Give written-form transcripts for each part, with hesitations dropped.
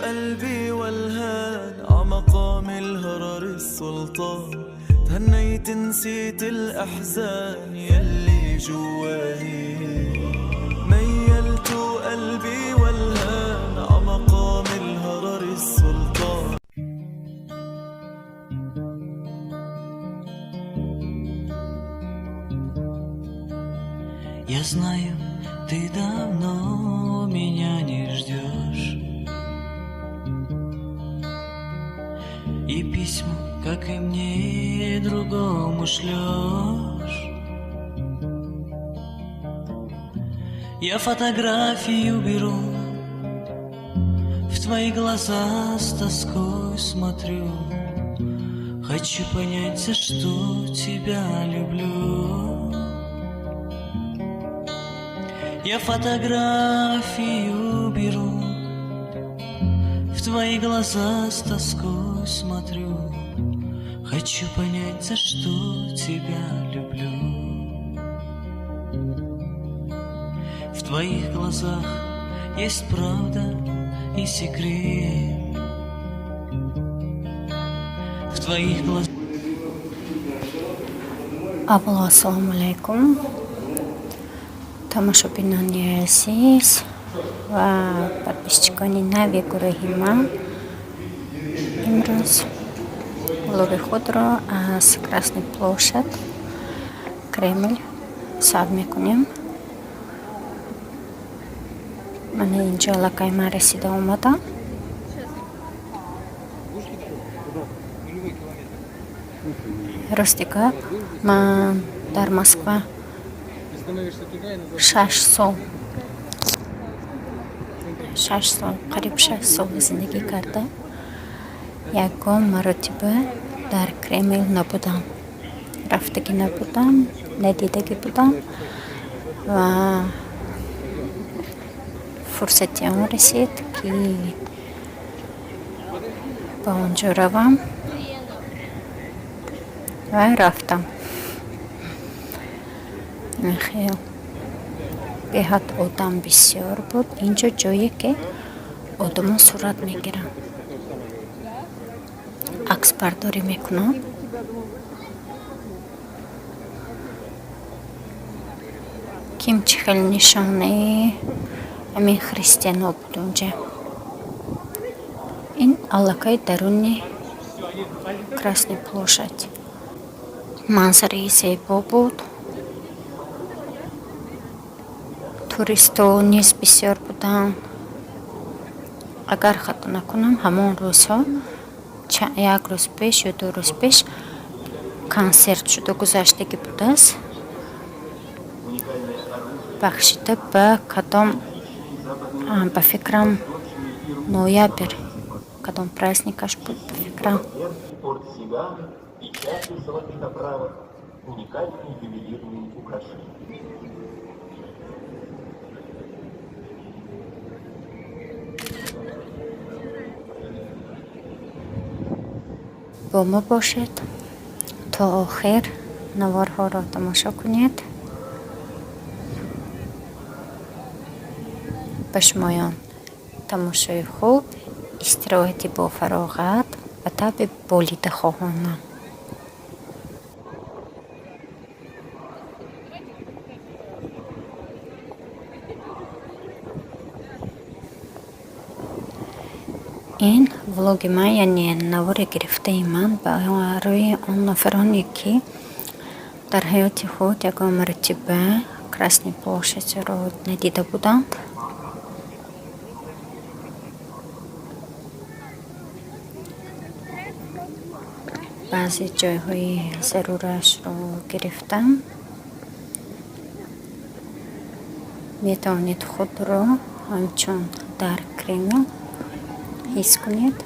قلبي والهان عمقام الهرر السلطان. تهنيت نسيت الأحزان يلي جواني. ميلت قلبي والهان عمقام الهرر السلطان. Я знаю, ты давно меня не ждешь, и письма, как и мне, другому шлешь. Я фотографию беру, в твои глаза с тоской смотрю. Хочу понять, за что тебя люблю. Я фотографию беру, в твои глаза с тоской смотрю. Хочу понять, за что тебя люблю. В твоих глазах есть правда и секрет. В твоих глазах. Ассаламу алейкум. Тамошобинони азиз ва подписчикони нави гурӯҳи ман, имрӯз влоги худро аз Красный площадь, Кремль сар мекунем. Ман инҷо аллакай ман расида омадам. Рости гап, ман дар Москва 6 сол, қариб 6 сол зиндагӣ карда, ягон маротиба дар Кремл набудам. Рафтагӣ набудам, надидагӣ будам ва фурсати он расид, ки ба он ҷо равам ва рафтам. خیلی بهت آدم بسیار بود. اینجا جایی که آدم صورت میگیرن، عکس برداری میکنن. کیم چخل نشانه همین خریستیان ها بود اونجا. این علاقه درونی Красной площадь. منظره زیبا بود. туристо низ бисёр буданд. Агар хато накунам, ҳамон рӯзҳо, як рӯз пеш ё 2 рӯз пеш консерт шуда гузаштагӣ будааст. Бахшида ба кадом, ба фикрам ноябр, кадом праздникаш буд ба фикрам. با ما باشد تا آخر نوارها را تماشا کنید. به شمایان تماشای خوب، استراحتی با فراغت و طبع بالیده خواهانم. این влоги ман, яъне навори гирифтаи ман барои он нафароне ки дар ҳаёти худ ягон маротиба Красной площадро надида буданд. баъзе ҷойҳои зарурашро гирифтам. метавонед худро ҳамчун дар Кремл ҳис кунед.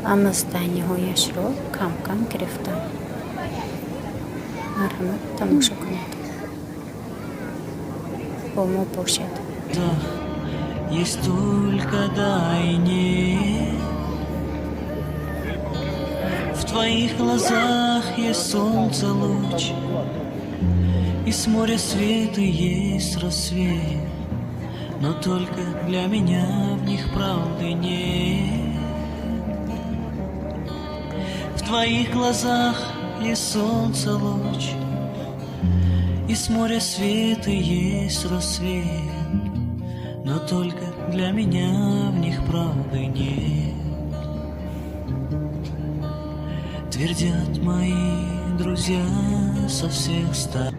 ҳама зданиҳояшро кам кам гирифтам. марҳамат, тамошо кунед. бо мо бошед. Есть только да и нет. В твоих глазах есть солнце луч, И с моря света есть рассвет, но только для меня в них правды нет. В твоих глазах есть солнце луч, и с моря света есть рассвет, но только для меня в них правды нет. Твердят мои друзья со всех сторон.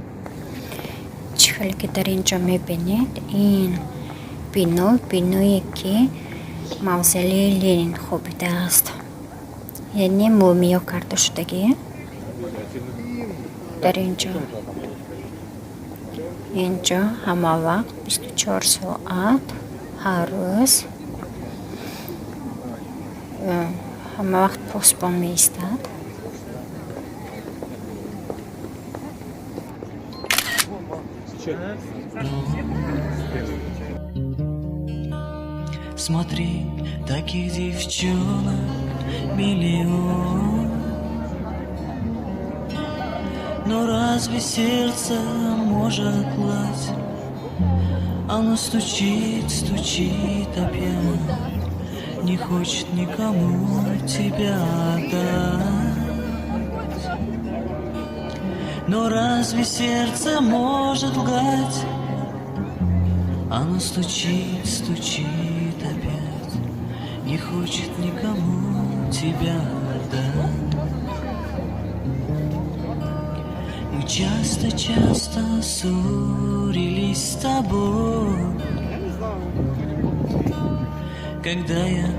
Чихэлги даринжо мебенет ин пинуйки мавзолей Ленин хоббидааст. Яни мумио картошдаги даринжо инжо хамава 24 саат harus хамаа вахт постпон местад. Смотри, таких девчонок миллион, но разве сердце может класть? Оно стучит, стучит опять, не хочет никому тебя отдать. Но разве сердце может лгать? Оно стучит, стучит опять, не хочет никому тебя отдать. Мы часто ссорились с тобой, когда я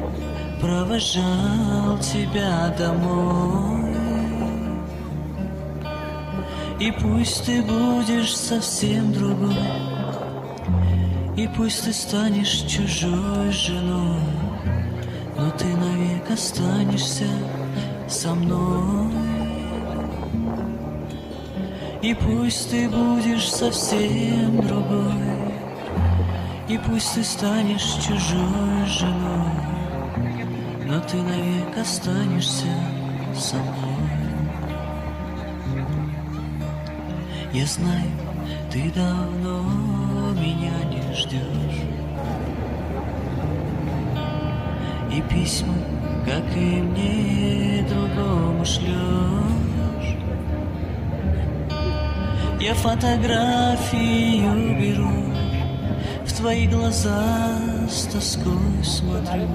провожал тебя домой. И пусть ты будешь совсем другой, и пусть ты станешь чужой женой, но ты навек останешься со мной. И пусть ты будешь совсем другой, и пусть ты станешь чужой женой, но ты навек останешься со мной. Я знаю, ты давно меня не ждешь, и письма, как и мне, другому шлешь. Я фотографию беру, в твои глаза с тоской смотрю.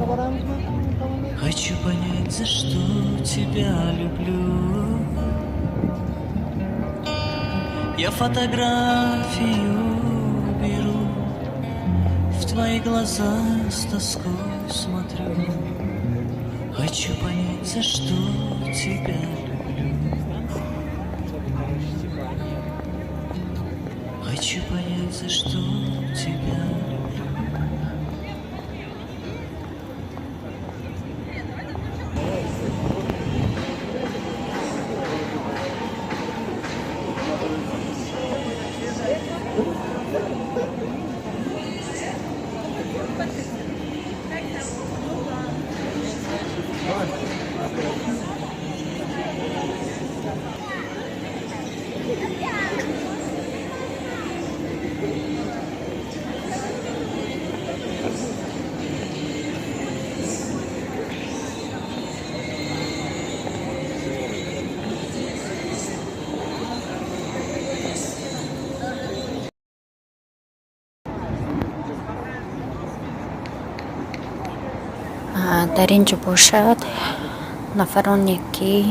Хочу понять, за что тебя люблю. Я фотографию беру, в твои глаза с тоской смотрю. Хочу понять, за что тебя люблю. Хочу понять, за что тебя люблю. در اینجا باشد نفرانی که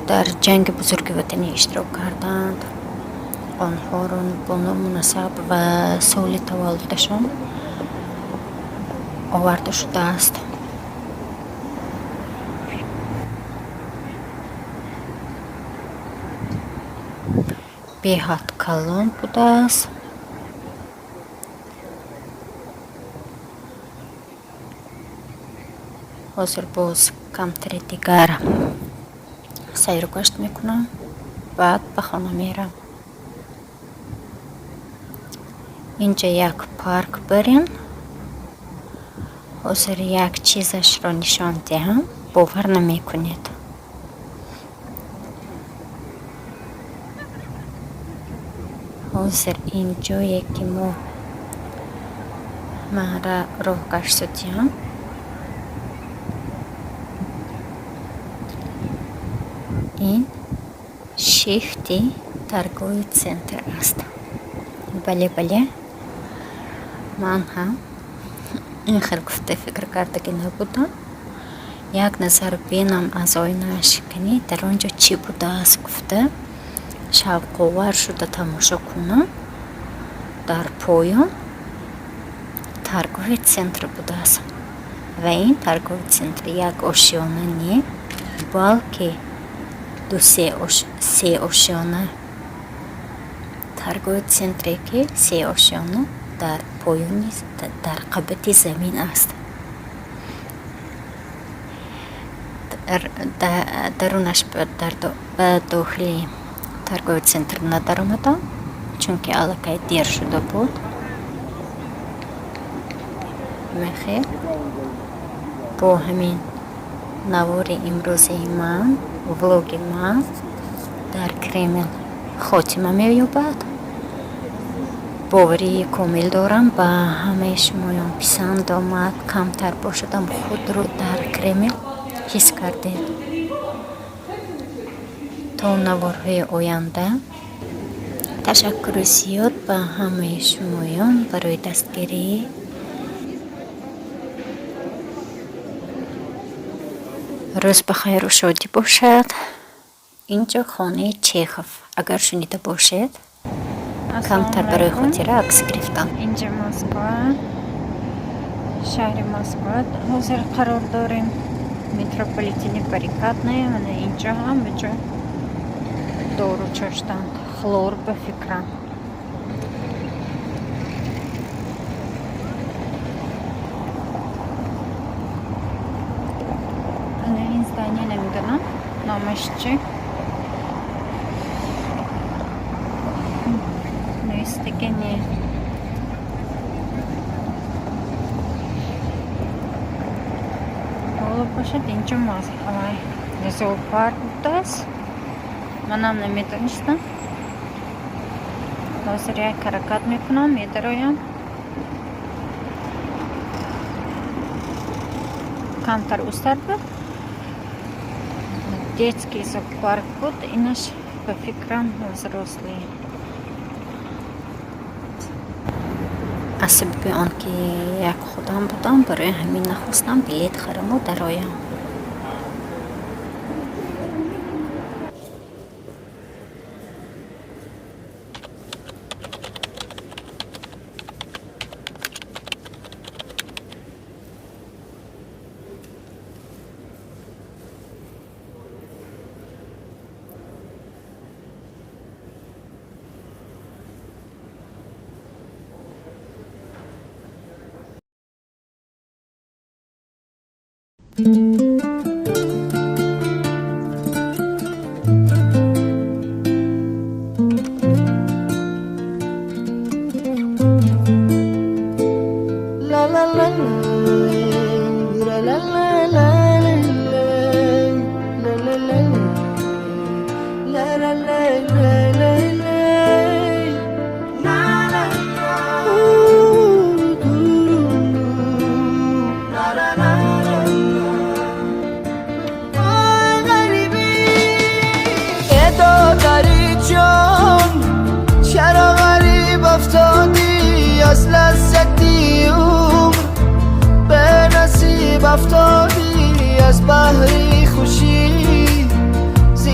در جنگ بزرگ وطنی اشتراک کردند آنها را با مناسب و سال تولدشان آورده شده است. بهت کلان بوده است. حاضر باز کمتر دیگر سیر و گشت میکنم، بعد به خانه میرم. اینجا یک پارک برین. حاضر یک چیزش را نشان دهم، باور نمیکنید. حاضر اینجایی که من راه گشتیم. این شیفتی ترگوی سنتر است. بله من هم این خیلی گفته فکر کرده که نبودم. یک نظر بینم از آینه‌اش کنی در آنجا چی بوده است گفته شوق‌آور شده تماشا کنم. در پایان ترگوی سنتر بوده است و این ترگوی سنتر یک آشیانه نیست بلکه سه آشیانه. ترگوی سنتری که سه آشیانه در پایان در قبط زمین است. درونش به داخل ترگوی سنتر ندار آمدم چون که علاقه دیر شده بود. میخیر با همین نوار امروزی من ولوگ من در کرمل خاتمه می‌یابد. باوری کامل دارم به همه شمایان پسند آمد. کمتر باشدم خود رو در کرمل حس کردید. تا نوارهای آینده تشکر زیاد به همه شمایان برای دستگیری. روز بخیر و شادی باشد. اینجا خانه چیخوف اگر شنیده باشید کمتر برای خاطره عکس گرفتم. اینجا مسکو شهر مسکو حاضر قرار داریم. متروپولیتن برکاتنه و اینجا هم به جا دورو چشتن خلور به فکرم. این здание نمیدونم نامش چی نوشته که نه. حالا باشد اینجا زوپارک بوده است. منم نمیدونستم. حاضر یک حرکت میکنم میدرایم. کمتر اوستر بود. детский зоопарк بود. اینش به فکرم взрослый. از سبب آنکه یک خودم بودم برای همین نخواستم بلیط خرم و درایم. از لذتی عمر به نصیب افتادی از بحر